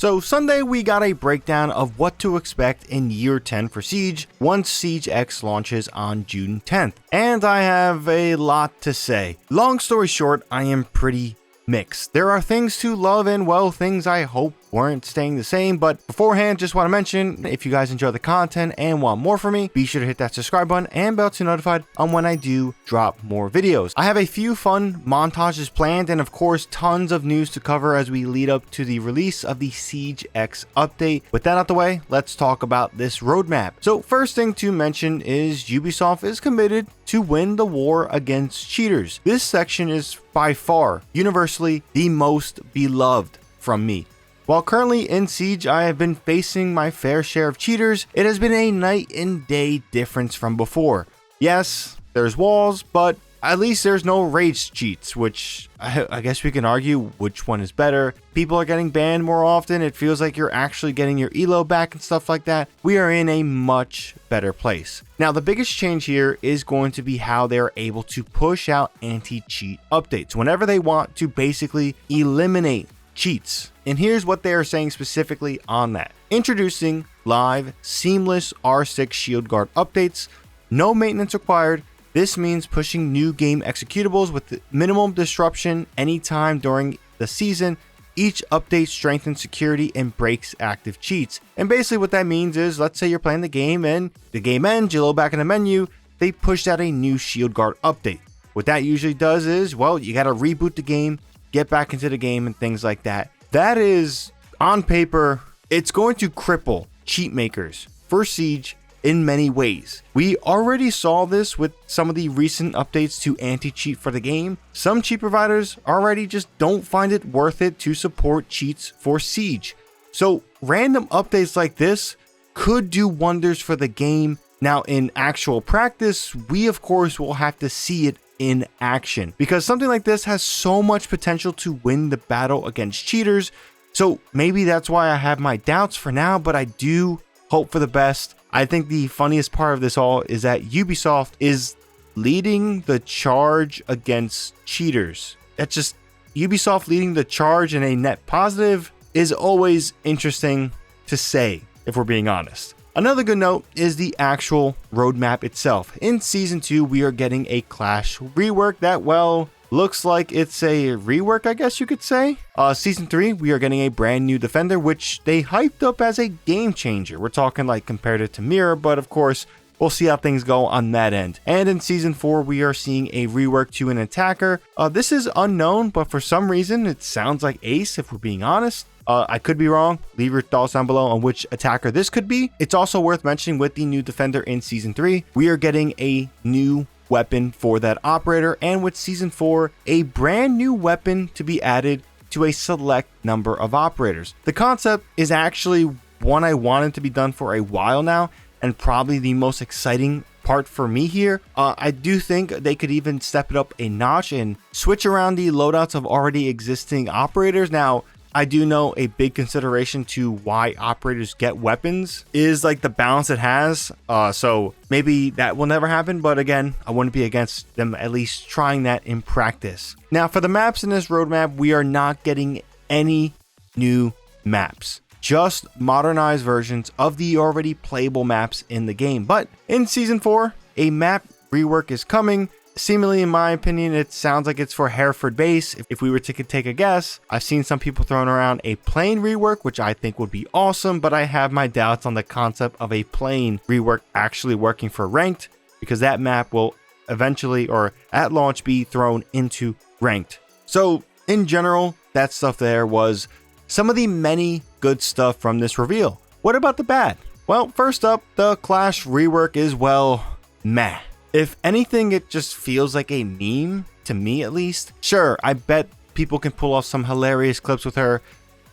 So Sunday we got a breakdown of what to expect in year 10 for Siege once Siege X launches on June 10th. And I have a lot to say. Long story short, I am pretty mixed. There are things to love and well, things I hope weren't staying the same, but beforehand, just want to mention, if you guys enjoy the content and want more from me, be sure to hit that subscribe button and bell to be notified on when I do drop more videos. I have a few fun montages planned and of course tons of news to cover as we lead up to the release of the Siege X update. With that out the way, let's talk about this roadmap. So first thing to mention is Ubisoft is committed to win the war against cheaters. This section is by far universally the most beloved from me. While currently in Siege, I have been facing my fair share of cheaters, it has been a night and day difference from before. Yes, there's walls, but at least there's no rage cheats, which I guess we can argue which one is better. People are getting banned more often, it feels like you're actually getting your elo back and stuff like that. We are in a much better place. Now the biggest change here is going to be how they're able to push out anti-cheat updates whenever they want to basically eliminate cheats. And here's what they are saying specifically on that. Introducing live seamless R6 shield guard updates, no maintenance required. This means pushing new game executables with minimum disruption anytime during the season. Each update strengthens security and breaks active cheats. And basically what that means is, let's say you're playing the game and the game ends, you go back in the menu, they pushed out a new shield guard update. What that usually does is, well, you got to reboot the game, get back into the game and things like that. That is, on paper, it's going to cripple cheat makers for Siege in many ways. We already saw this with some of the recent updates to anti-cheat for the game. Some cheat providers already just don't find it worth it to support cheats for Siege. So random updates like this could do wonders for the game. Now in actual practice, we of course will have to see it in action, because something like this has so much potential to win the battle against cheaters. So maybe that's why I have my doubts for now, but I do hope for the best. I think the funniest part of this all is that Ubisoft is leading the charge against cheaters. That's just Ubisoft leading the charge in a net positive is always interesting to say, if we're being honest. Another good note is the actual roadmap itself. In Season 2, we are getting a Clash rework that, well, looks like it's a rework, I guess you could say. Season 3, we are getting a brand new Defender, which they hyped up as a game changer. We're talking like compared it to Mirror, but of course, we'll see how things go on that end. And in Season 4, we are seeing a rework to an attacker. This is unknown, but for some reason, it sounds like Ace, if we're being honest. I could be wrong. Leave your thoughts down below on which attacker this could be. It's also worth mentioning with the new Defender in Season 3, we are getting a new weapon for that operator, and with Season 4, a brand new weapon to be added to a select number of operators. The concept is actually one I wanted to be done for a while now, and probably the most exciting part for me here. I do think they could even step it up a notch and switch around the loadouts of already existing operators. Now, I do know a big consideration to why operators get weapons is like the balance it has. So maybe that will never happen, but again, I wouldn't be against them at least trying that in practice. Now for the maps in this roadmap, we are not getting any new maps, just modernized versions of the already playable maps in the game. But in Season 4, a map rework is coming. Seemingly, in my opinion, it sounds like it's for Hereford base. If we were to take a guess, I've seen some people throwing around a plane rework, which I think would be awesome, but I have my doubts on the concept of a plane rework actually working for ranked, because that map will eventually or at launch be thrown into ranked. So in general, that stuff there was some of the many good stuff from this reveal. What about the bad? Well, first up, the Clash rework is, well, meh. If anything, it just feels like a meme, to me at least. Sure, I bet people can pull off some hilarious clips with her,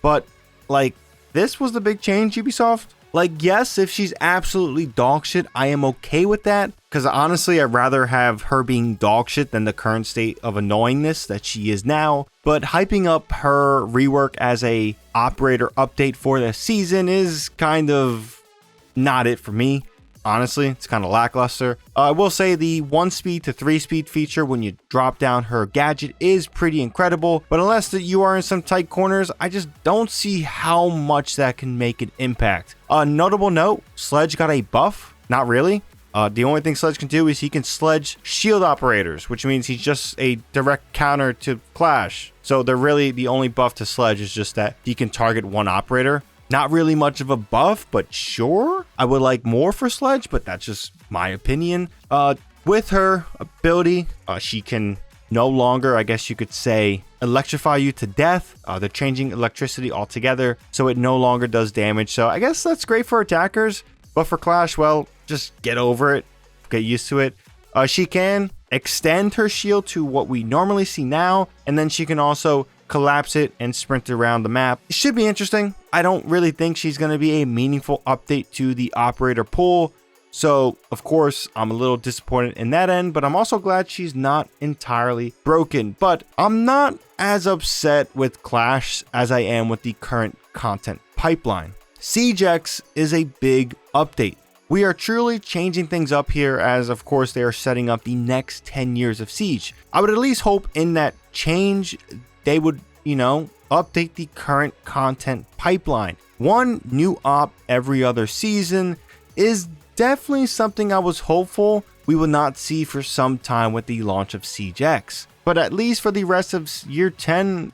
but like, this was the big change, Ubisoft? Like, yes, if she's absolutely dog shit, I am okay with that, because honestly, I'd rather have her being dog shit than the current state of annoyingness that she is now. But hyping up her rework as a operator update for the season is kind of not it for me. honestly, it's kind of lackluster. I will say the 1 speed to 3 speed feature when you drop down her gadget is pretty incredible, but unless that you are in some tight corners, I just don't see how much that can make an impact. Notable note, Sledge got a buff. Not really. The only thing Sledge can do is he can sledge shield operators, which means he's just a direct counter to Clash. So they're really the only buff to Sledge is just that he can target one operator. Not really much of a buff, but sure. I would like more for Sledge, but that's just my opinion. With her ability, she can no longer, I guess you could say, electrify you to death. They're changing electricity altogether, so it no longer does damage. So I guess that's great for attackers, but for Clash, well, just get over it, get used to it. She can extend her shield to what we normally see now, and then she can also collapse it and sprint around the map. It should be interesting. I don't really think she's going to be a meaningful update to the operator pool. So, of course, I'm a little disappointed in that end, but I'm also glad she's not entirely broken. But I'm not as upset with Clash as I am with the current content pipeline. Siege X is a big update. We are truly changing things up here as, of course, they are setting up the next 10 years of Siege. I would at least hope in that change, they would, update the current content pipeline. One new op every other season is definitely something I was hopeful we would not see for some time with the launch of Siege X. But at least for the rest of year 10,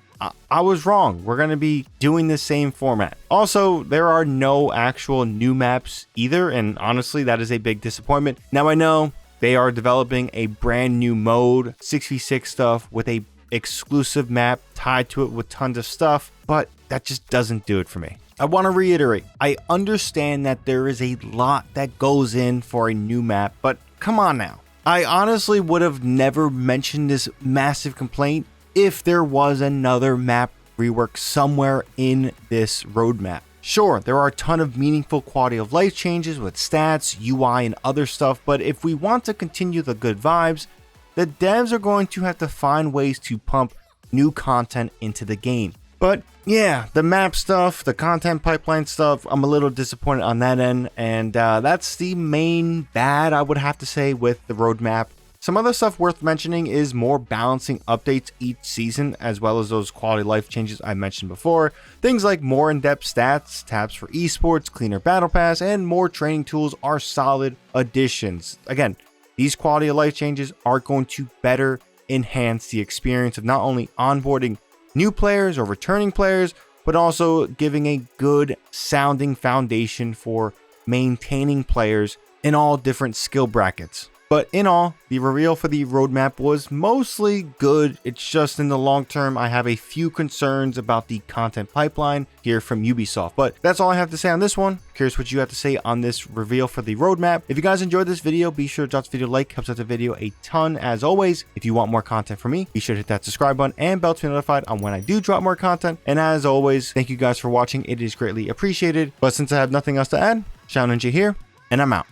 I was wrong. We're going to be doing the same format. Also, there are no actual new maps either, and honestly, that is a big disappointment. Now, I know they are developing a brand new mode, 6v6 stuff, with a exclusive map tied to it with tons of stuff, but that just doesn't do it for me. I want to reiterate, I understand that there is a lot that goes in for a new map, but come on now. I honestly would have never mentioned this massive complaint if there was another map rework somewhere in this roadmap. Sure, there are a ton of meaningful quality of life changes with stats, UI, and other stuff, but if we want to continue the good vibes, the devs are going to have to find ways to pump new content into the game. But yeah, the map stuff, the content pipeline stuff, I'm a little disappointed on that end, and that's the main bad I would have to say with the roadmap. Some other stuff worth mentioning is more balancing updates each season, as well as those quality life changes I mentioned before. Things like more in-depth stats, tabs for esports, cleaner battle pass, and more training tools are solid additions. Again, these quality of life changes are going to better enhance the experience of not only onboarding new players or returning players, but also giving a good sounding foundation for maintaining players in all different skill brackets. But in all, the reveal for the roadmap was mostly good. It's just in the long term, I have a few concerns about the content pipeline here from Ubisoft. But that's all I have to say on this one. Curious what you have to say on this reveal for the roadmap. If you guys enjoyed this video, be sure to drop this video a like. Helps out the video a ton. As always, if you want more content from me, be sure to hit that subscribe button and bell to be notified on when I do drop more content. And as always, thank you guys for watching. It is greatly appreciated. But since I have nothing else to add, ShadowNinja here, and I'm out.